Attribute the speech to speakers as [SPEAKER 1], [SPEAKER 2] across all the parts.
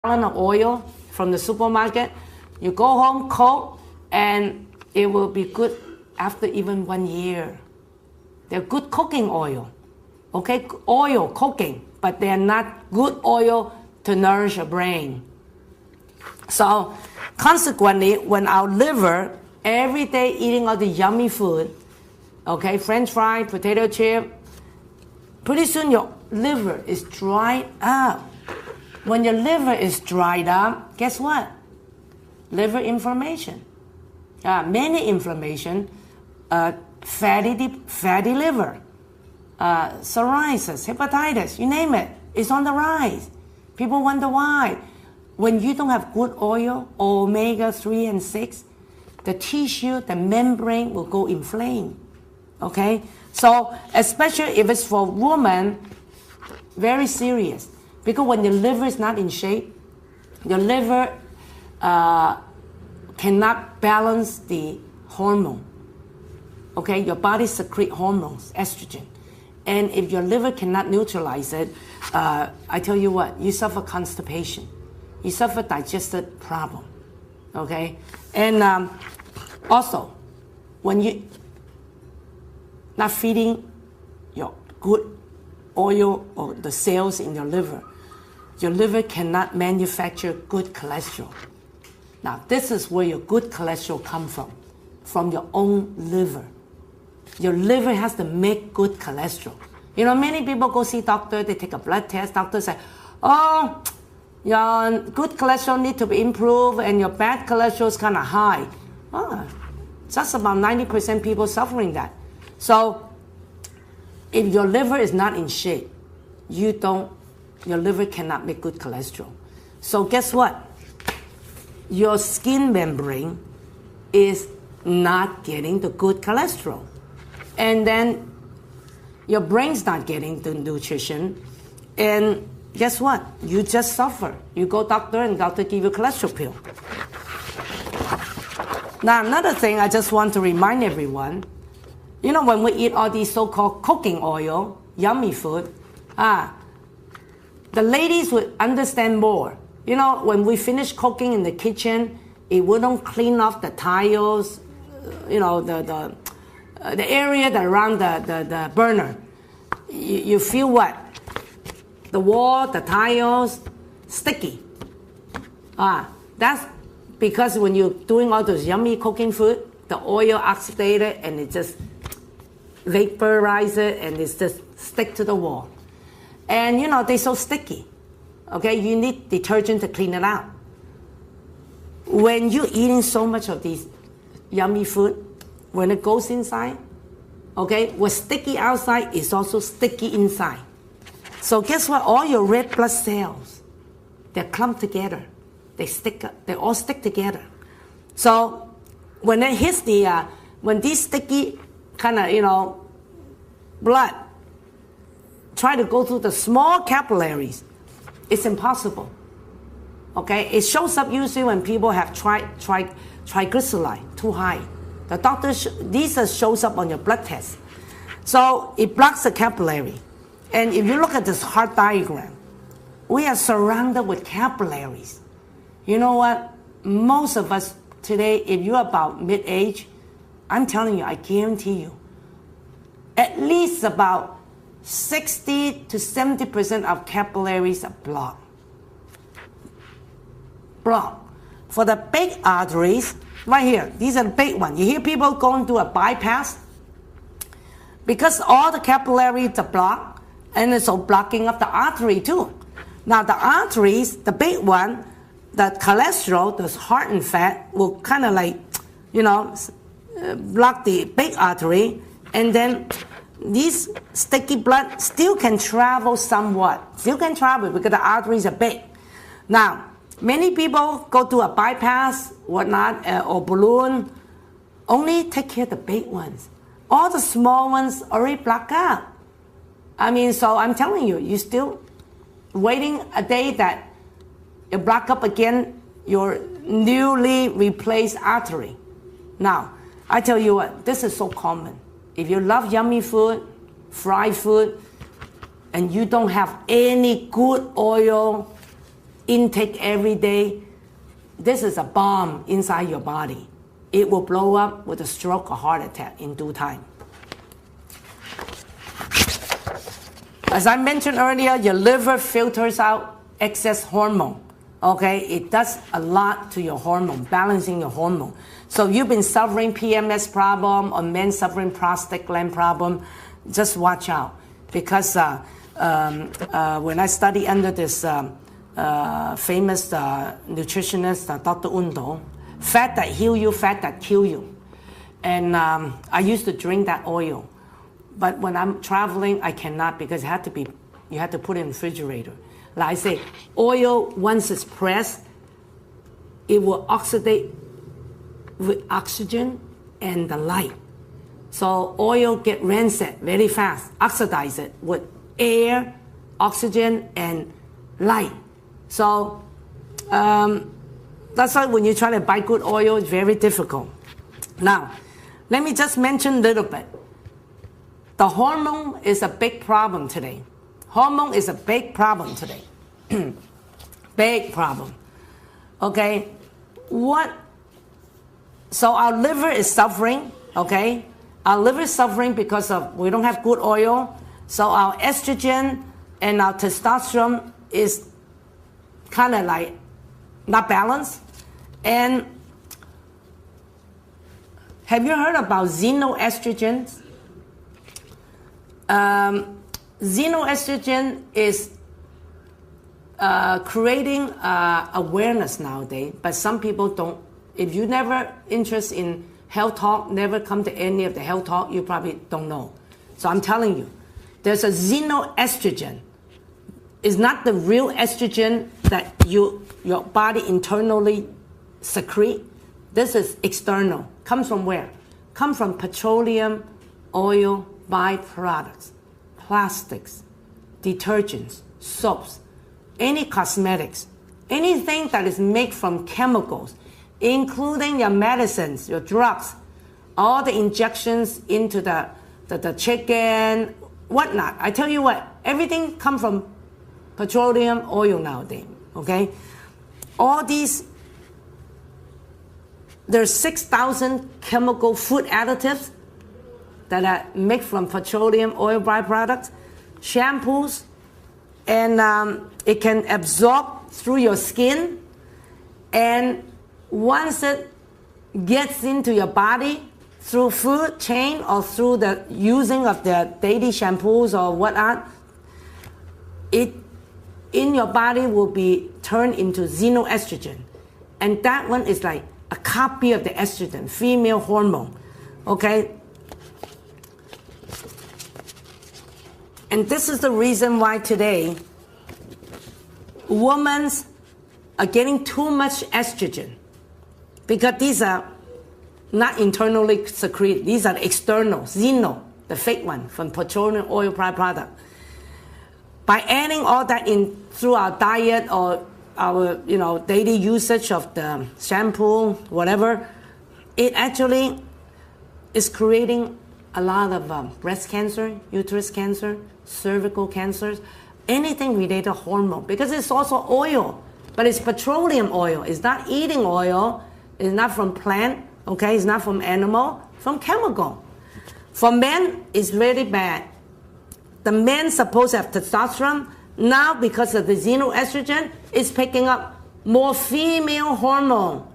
[SPEAKER 1] gallon of oil from the supermarket. You go home, cook, and it will be good after even 1 year. They're good cooking oil, okay? Oil cooking, but they're not good oil to nourish your brain. So consequently, when our liver, every day eating all the yummy food, okay, French fry, potato chip, pretty soon your liver is dried up. When your liver is dried up, guess what? Liver inflammation. Many inflammation, fatty liver, psoriasis, hepatitis, you name it. It's on the rise. People wonder why. When you don't have good oil, omega-3 and 6, the tissue, the membrane will go inflamed. Okay? So, especially if it's for women, very serious. Because when your liver is not in shape, your liver cannot balance the hormone. Okay? Your body secretes hormones, estrogen. And if your liver cannot neutralize it, I tell you what, you suffer constipation. You suffer digestive problem. Okay? And also, when you not feeding your good oil or the cells in your liver cannot manufacture good cholesterol. Now, this is where your good cholesterol comes from your own liver. Your liver has to make good cholesterol. You know, many people go see doctor, they take a blood test, doctor say, oh, your good cholesterol need to be improved and your bad cholesterol is kind of high. Oh, just about 90% people suffering that. So, if your liver is not in shape, your liver cannot make good cholesterol. So guess what? Your skin membrane is not getting the good cholesterol. And then your brain's not getting the nutrition. And guess what? You just suffer. You go doctor and doctor give you a cholesterol pill. Now another thing I just want to remind everyone, you know, when we eat all these so-called cooking oil, yummy food, the ladies would understand more. You know, when we finish cooking in the kitchen, if we don't clean off the tiles, you know, the area that around the burner, you feel what? The wall, the tiles, sticky. That's because when you're doing all those yummy cooking food, the oil oxidated and it just vaporize it and it just stick to the wall. And you know, they're so sticky. Okay, you need detergent to clean it out. When you're eating so much of these yummy food, when it goes inside, okay, what's sticky outside is also sticky inside. So guess what? All your red blood cells, they're clumped together. They all stick together. So when it hits when these sticky kind of, you know, blood try to go through the small capillaries, it's impossible. Okay, it shows up usually when people have triglyceride too high. The doctor, these shows up on your blood test. So it blocks the capillary. And if you look at this heart diagram, we are surrounded with capillaries. You know what? Most of us today, if you're about mid-age, I'm telling you, I guarantee you, at least about 60 to 70% of capillaries are blocked. For the big arteries, right here, these are the big ones. You hear people going through a bypass because all the capillaries are blocked and it's all blocking up the artery too. Now the arteries, the big one, the cholesterol, the heart and fat will kind of like, you know, block the big artery, and then this sticky blood still can travel somewhat. Still can travel because the arteries are big. Now, many people go to a bypass, whatnot, or balloon, only take care of the big ones. All the small ones already block out. I mean, so I'm telling you, you're still waiting a day that you block up again your newly replaced artery. Now, I tell you what, this is so common. If you love yummy food, fried food, and you don't have any good oil, intake every day, this is a bomb inside your body. It will blow up with a stroke or heart attack in due time. As I mentioned earlier, your liver filters out excess hormone. Okay, it does a lot to your hormone, balancing your hormone. So you've been suffering PMS problem or men suffering prostate gland problem, just watch out. Because when I study under this famous nutritionist, Dr. Undo, fat that heal you, fat that kill you. And I used to drink that oil. But when I'm traveling, I cannot because you have to put it in the refrigerator. Like I say, oil, once it's pressed, it will oxidate with oxygen and the light. So oil get rancid very fast, oxidize it with air, oxygen, and light. So that's why when you try to buy good oil, it's very difficult. Now, let me just mention a little bit. The hormone is a big problem today. Hormone is a big problem today. Big problem. Okay? So our liver is suffering, okay? Our liver is suffering because we don't have good oil. So our estrogen and our testosterone is kind of like not balanced. And have you heard about xenoestrogens? Xenoestrogen is creating awareness nowadays, but some people don't. If you never interest in health talk, never come to any of the health talk, you probably don't know. So I'm telling you, there's a xenoestrogen. It's not the real estrogen that your body internally secrete. This is external. Comes from where? Comes from petroleum, oil, byproducts, plastics, detergents, soaps, any cosmetics, anything that is made from chemicals, including your medicines, your drugs, all the injections into the chicken, whatnot. I tell you what, everything comes from petroleum oil nowadays, okay? All these, there's 6,000 chemical food additives that are made from petroleum oil byproducts, shampoos, and it can absorb through your skin. And once it gets into your body through food chain or through the using of the daily shampoos or whatnot, it in your body will be turned into xenoestrogen. And that one is like a copy of the estrogen, female hormone, okay? And this is the reason why today women are getting too much estrogen, because these are not internally secreted. These are external, xeno, the fake one from petroleum oil byproduct. By adding all that in through our diet or our daily usage of the shampoo, whatever, it actually is creating a lot of breast cancer, uterus cancer, cervical cancers, anything related to hormone, because it's also oil, but it's petroleum oil. It's not eating oil. It's not from plant, okay? It's not from animal, from chemical. For men, it's very bad. The men supposed to have testosterone. Now, because of the xenoestrogen, it's picking up more female hormone.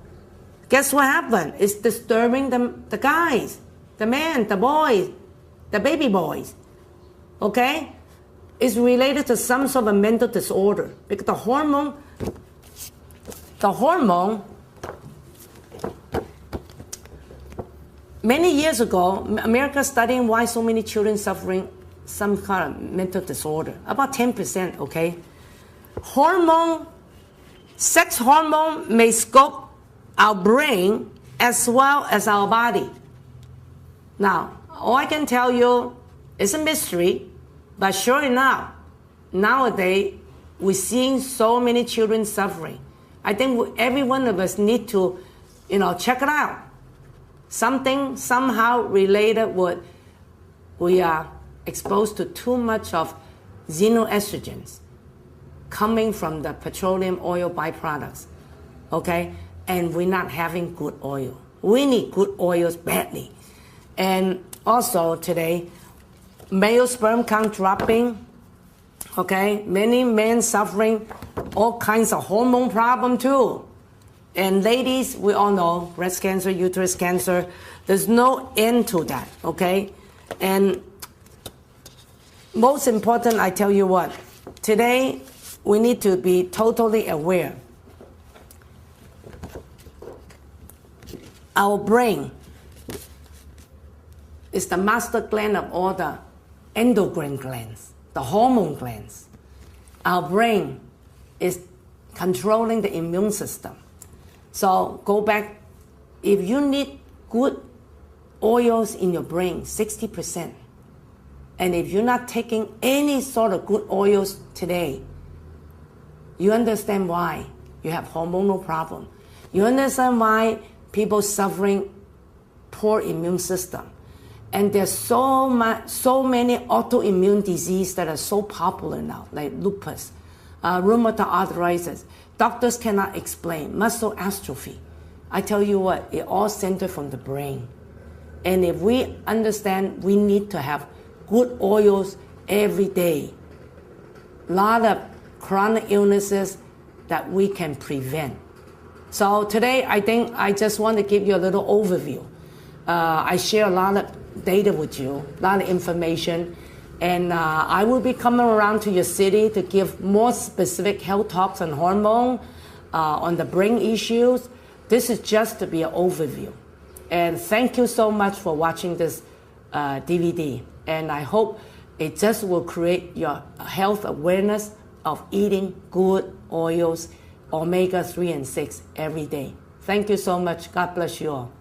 [SPEAKER 1] Guess what happened? It's disturbing the guys, the men, the boys, the baby boys. Okay? It's related to some sort of mental disorder. Because the hormone, many years ago, America studying why so many children suffering some kind of mental disorder. About 10%, okay? Sex hormone may sculpt our brain as well as our body. Now, all I can tell you is a mystery, but sure enough, nowadays, we're seeing so many children suffering. I think every one of us need to, check it out. Something somehow related with we are exposed to too much of xenoestrogens. coming from the petroleum oil byproducts, okay? And we're not having good oil. We need good oils badly. And also today, male sperm count dropping, okay? Many men suffering all kinds of hormone problem too. And ladies, we all know breast cancer, uterus cancer, there's no end to that, okay? And most important, I tell you what, today we need to be totally aware. Our brain is the master gland of all the endocrine glands, the hormone glands. Our brain is controlling the immune system. So go back, if you need good oils in your brain, 60%, and if you're not taking any sort of good oils today, you understand why you have hormonal problem. You understand why people suffering poor immune system. And there's so many autoimmune diseases that are so popular now, like lupus, rheumatoid arthritis. Doctors cannot explain. Muscle atrophy. I tell you what, it all centers from the brain. And if we understand we need to have good oils every day, a lot of chronic illnesses that we can prevent. So today, I think I just want to give you a little overview. I share a lot of data with you, a lot of information, and I will be coming around to your city to give more specific health talks on hormone, on the brain issues. This is just to be an overview. And thank you so much for watching this DVD. And I hope it just will create your health awareness of eating good oils, omega-3 and 6 every day. Thank you so much. God bless you all.